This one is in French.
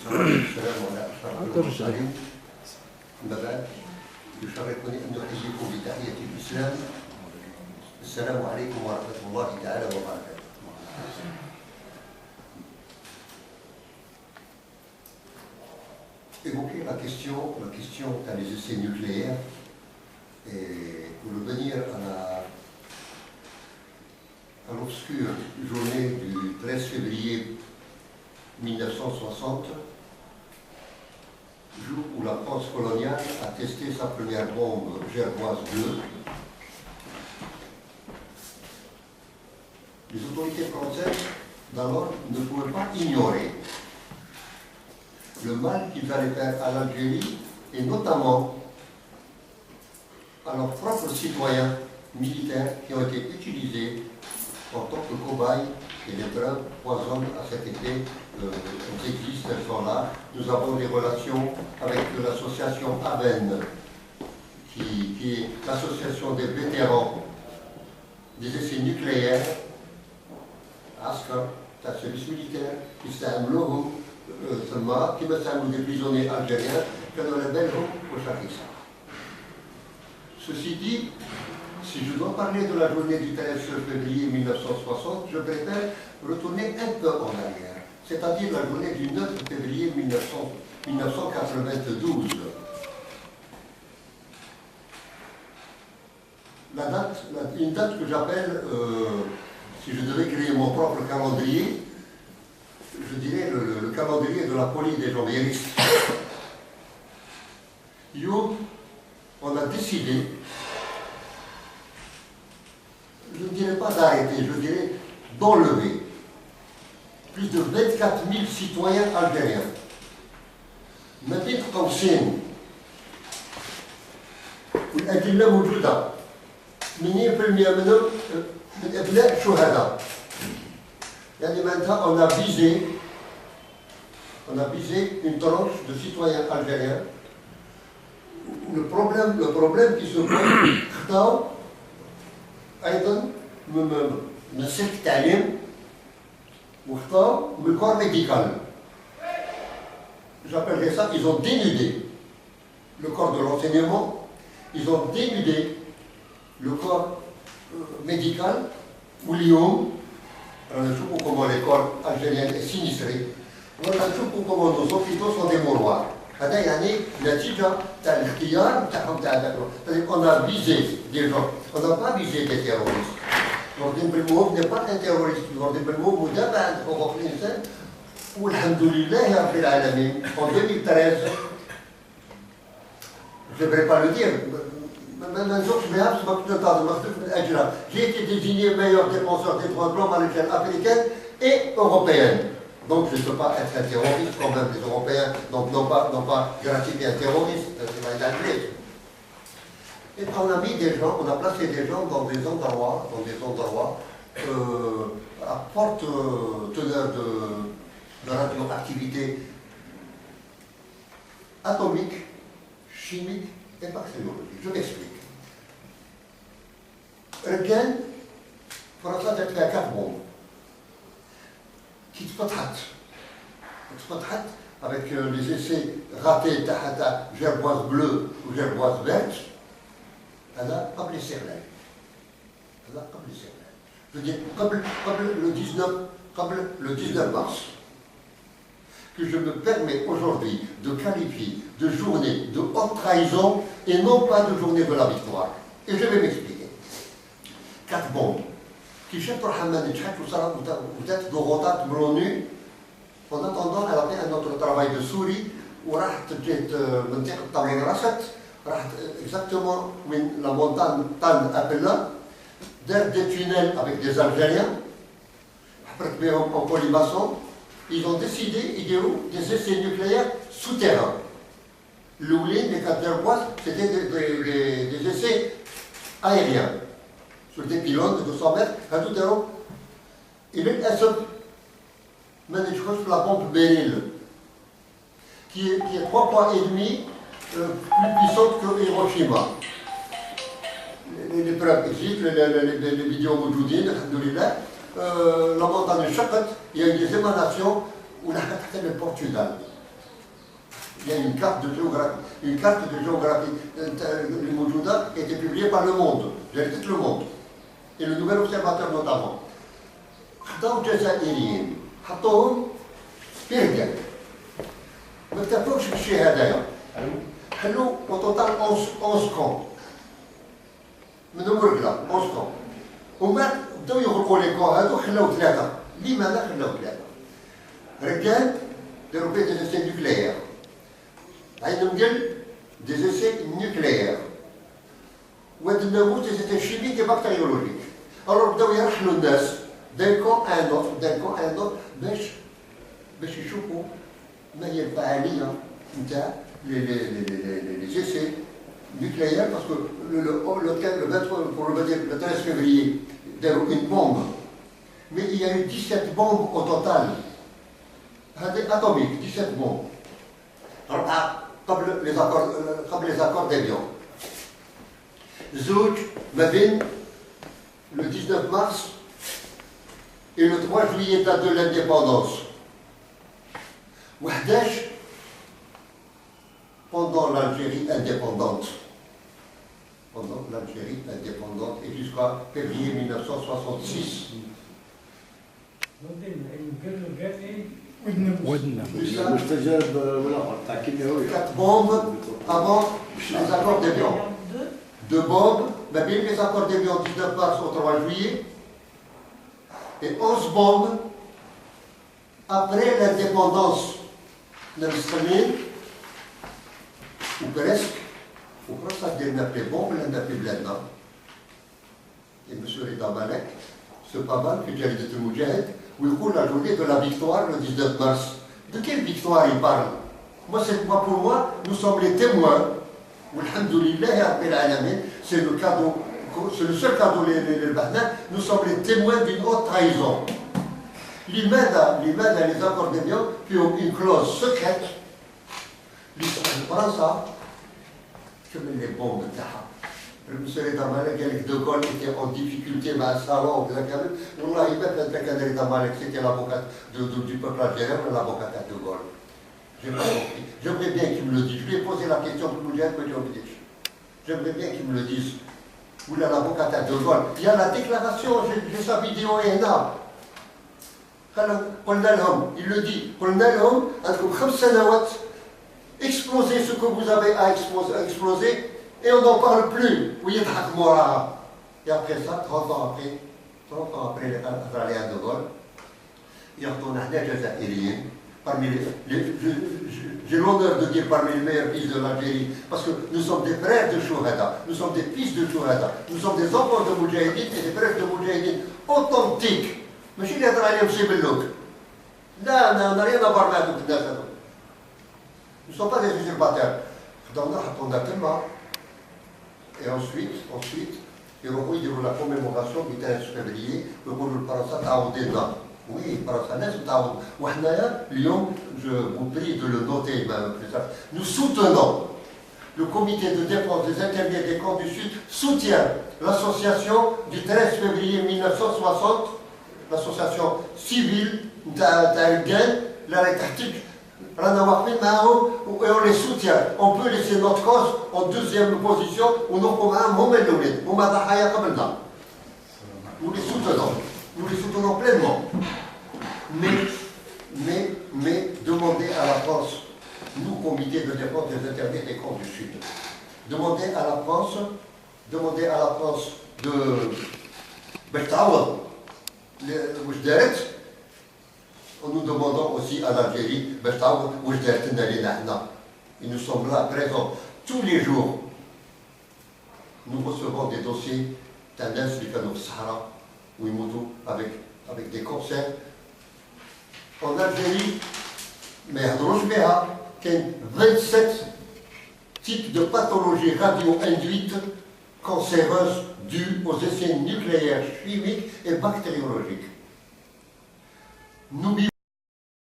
السلام عليكم. أما بعد يشرفني أن أحييكم بتحية الإسلام. السلام عليكم ورحمة الله تعالى وبركاته. Évoquer la question dans les essais nucléaires et pour revenir à l'obscure journée du 13 février 1960, jour où la France coloniale a testé sa première bombe gerboise bleue. Les autorités françaises d'alors ne pouvaient pas ignorer le mal qu'ils allaient faire à l'Algérie et notamment à leurs propres citoyens militaires qui ont été utilisés en tant que cobayes, et les preuves poisonnent à cet effet. Elles existent, elles sont là. Nous avons des relations avec l'association AVEN, qui est l'association des vétérans des essais nucléaires, ASCA, le service militaire, qui s'appelle qui me des prisonniers algériens, que nous les Belges au Chakissa. Ceci dit, si je dois parler de la journée du 13 février 1960, je préfère retourner un peu en arrière, c'est-à-dire la journée du 9 février 1992. Une date que j'appelle, si je devais créer mon propre calendrier, je dirais le calendrier de la folie des journalistes. On a décidé, je ne dirais pas d'arrêter, je dirais d'enlever plus de 24 000 citoyens algériens. مدينة قوسين والأدلة موجودة 80% منهم من أبناء شهداء. يعني maintenant on a visé une tranche de citoyens algériens. Le problème qui se pose, خطاو أيضا من سلك التعليم وخطاو من الكور médical. J'appellerais ça, ils ont dénudé le corps de l'enseignement, ils ont dénudé le corps médical, ou l'IOM. نشوفوا comment l'école algérienne est sinistrée. ونشوفوا comment nos hôpitaux sont des mouroirs. هذا يعني نتيجة تاع الاختيار تاعهم تاع هذاك. On a visé des gens, on n'a pas visé des terroristes. L'ordre بالموف n'est pas un terroriste. l'ordre بالموف مدافع عن حقوق الإنسان. والحمد لله رب العالمين. En 2013, je ne devrais pas le dire. J'ai été désigné meilleur défenseur des droits de l'homme à l'échelle africaine et européenne. Donc je ne peux pas être un terroriste quand même. Les Européens n'ont pas gratifié un terroriste. Et on a mis des gens, on a placé des gens dans des endroits à forte teneur de radioactivité atomique, chimique et bactériologique. Je m'explique. رجال فرنسا جات فيها 4 bombes qui اتفتحت avec les essais ratés تاع gerboise bleue ou gerboise verte. هذا قبل الاستغلال. Je veux dire قبل le 19 mars, que je me permets aujourd'hui de qualifier de journée de haute trahison et non pas de journée de la victoire. Et je vais m'expliquer. 4 bombes qui شافوا الحمام نجحت وبدات ضغوطات من l'ONU. En attendant, elle a fait un autre travail de souris وراحت جات منطقة طمين رست راحت exactement من la montagne Tan Appella دار des tunnels avec des Algériens حفرت بهم en colimaçon. Ils ont décidé des essais nucléaires souterrains. L'oulin des 4 gerboises, c'était des essais aériens sur des pylônes de 200 mètres, à tout à l'heure. Il est un seul, mais je crois que la bombe Beryl, qui est 3 fois et demi plus puissante que Hiroshima. Les preuves existent, les vidéos موجودين الحمد لله. La montagne Chakat, il y a eu des émanations où la capitale est le Portugal. il y a une carte de géographie. Une carte de géographie, le Moujouda, a été publiée par Le Monde, j'ai dit Le Monde, et le Nouvel Observateur notamment. خطاو الجزائريين حطوهم في هداك ما اتفقوش بالشيء هذايا حلوا وتوتال 11 كون منهم رجله 11 كون ومن بعد بداو يغلقوا لي كون هذو خلاو ثلاثه لماذا خلاو ثلاثه؟ رجال داروا فيه دي زيسي نوكليير عندهم قال دي زيسي نوكليير وهاد الناموس دي زيسي شيميك et bactériologique alors بداو يرحلوا الناس d'un camp à un autre باش يشوفوا ما هي الفعاليه نتاع les essais nucléaires parce que le 23 pour le 13 février داروا une bombe mais il y a eu 17 bombes au total هذه atomiques 17 bombes قبل les accords d'Évian زوج ما بين le 19 mars et le 3 juillet date de l'indépendance. Ou 11 pendant l'Algérie indépendante. Pendant l'Algérie indépendante et jusqu'à février 1966. Quatre bombes avant les accords d'Évian. 2 bombes, mais bien les accords d'Évian 19 mars au 3 juillet. Et 11 bombes après l'indépendance de l'Islamien, ou presque, ou presque, ça devient appelé bombe, l'indépendance. Et M. Rida Malek, ce pas mal, que j'ai dit de Moudjahid, où il coule la journée de la victoire le 19 mars. De quelle victoire il parle? Pour moi, nous sommes les témoins, Alhamdoulilah, c'est le cadeau. C'est le seul cadeau les Bahreïns, nous sommes les témoins d'une haute trahison. لماذا les accords d'Évian qui ont une clause secrète فرنسا كمل les bombes تاعها. المسؤول رضا مالك قال لك دو غول était en difficulté مع الصالون وكذا كامل والله ما كان رضا مالك c'était l'avocat du peuple algérien ou l'avocat à de Gaulle. J'ai pas compris. J'aimerais bien qu'il me le dise. Je lui ai posé la question pour Moudjahid, mais j'ai oublié. J'aimerais bien qu'il me le dise. Ou l'avocat à De Gaulle. Il y a la déclaration, j'ai sa vidéo ENA. Il le dit. Explosez ce que vous avez à exploser et on n'en parle plus. Et après ça, 30 ans après les De Gaulle, il retourne à l'Algérie. J'ai l'honneur de dire parmi les meilleurs fils de l'Algérie, parce que nous sommes des frères de Chouhada, nous sommes des fils de Chouhada, nous sommes des enfants de Moudjahidine et des frères de Moudjahidine authentiques. Mais je ne sais pas si c'est là, on n'a rien à voir avec nous. Nous ne sommes pas des usurpateurs. On a tellement. Et ensuite, il y a la commémoration du 15 février, le Boulou Parasat à Odena. Oui, je vous prie de le noter, nous soutenons, le comité de défense des intermédiaires des camps du Sud soutient l'association du 13 février 1960, l'association civile d'Algen, la rétactique, et on les soutient. On peut laisser notre cause en deuxième position, ou non, nous les soutenons pleinement. Mais demandez à la France, nous, comité de défense des intermédiaires des camps du Sud, demandez à la France de nous demandons aussi à l'Algérie, et nous sommes là présents tous les jours. Nous recevons des dossiers tendance du canot Sahara, où ils montent avec des cancers. En Algérie, mais à il y a 27 types de pathologies radio-induites cancéreuses dues aux essais nucléaires, chimiques et bactériologiques. N'oubliez